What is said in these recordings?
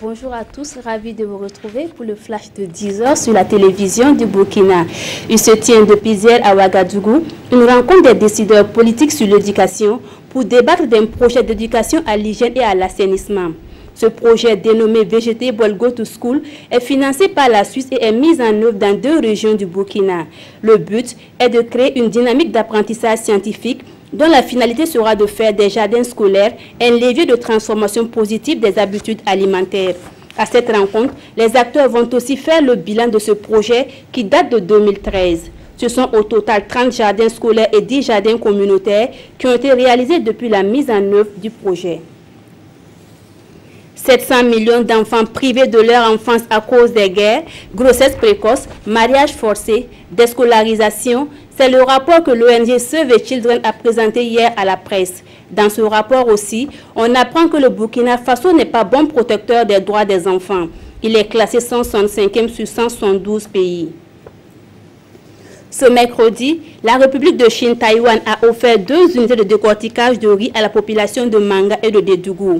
Bonjour à tous, ravi de vous retrouver pour le flash de 10h sur la télévision du Burkina. Il se tient depuis hier à Ouagadougou une rencontre des décideurs politiques sur l'éducation pour débattre d'un projet d'éducation à l'hygiène et à l'assainissement. Ce projet dénommé Vegetable Go to School est financé par la Suisse et est mis en œuvre dans 2 régions du Burkina. Le but est de créer une dynamique d'apprentissage scientifique dont la finalité sera de faire des jardins scolaires un levier de transformation positive des habitudes alimentaires. À cette rencontre, les acteurs vont aussi faire le bilan de ce projet qui date de 2013. Ce sont au total 30 jardins scolaires et 10 jardins communautaires qui ont été réalisés depuis la mise en œuvre du projet. 700 millions d'enfants privés de leur enfance à cause des guerres, grossesses précoces, mariages forcés, déscolarisation. C'est le rapport que l'ONG Save the Children a présenté hier à la presse. Dans ce rapport aussi, on apprend que le Burkina Faso n'est pas bon protecteur des droits des enfants. Il est classé 165e sur 172 pays. Ce mercredi, la République de Chine, Taïwan, a offert 2 unités de décortiquage de riz à la population de Manga et de Dédougou.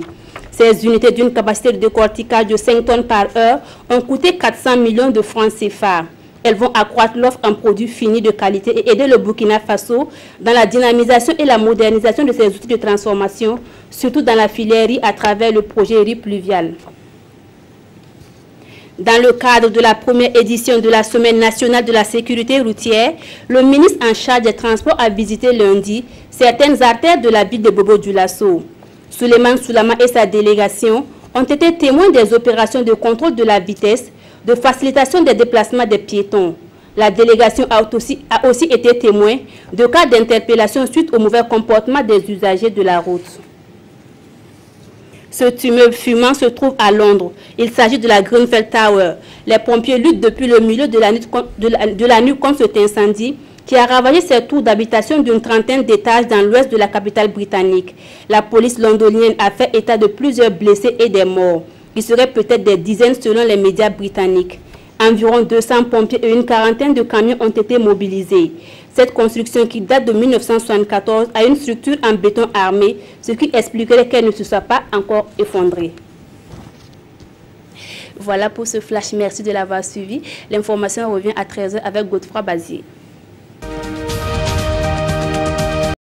Ces unités d'une capacité de décortiquage de 5 tonnes par heure ont coûté 400 millions de francs CFA. Elles vont accroître l'offre en produits finis de qualité et aider le Burkina Faso dans la dynamisation et la modernisation de ses outils de transformation, surtout dans la filière riz à travers le projet riz pluvial. Dans le cadre de la première édition de la Semaine nationale de la sécurité routière, le ministre en charge des Transports a visité lundi certaines artères de la ville de Bobo-Dioulasso. Suleiman Soulama et sa délégation ont été témoins des opérations de contrôle de la vitesse, de facilitation des déplacements des piétons. La délégation a aussi été témoin de cas d'interpellation suite au mauvais comportement des usagers de la route. Ce immeuble fumant se trouve à Londres. Il s'agit de la Grenfell Tower. Les pompiers luttent depuis le milieu de la nuit contre cet incendie qui a ravagé ces tours d'habitation d'une trentaine d'étages dans l'ouest de la capitale britannique. La police londonienne a fait état de plusieurs blessés et des morts. Il serait peut-être des dizaines selon les médias britanniques. Environ 200 pompiers et une quarantaine de camions ont été mobilisés. Cette construction qui date de 1974 a une structure en béton armé, ce qui expliquerait qu'elle ne se soit pas encore effondrée. Voilà pour ce flash. Merci de l'avoir suivi. L'information revient à 13h avec Godefroy Bazier.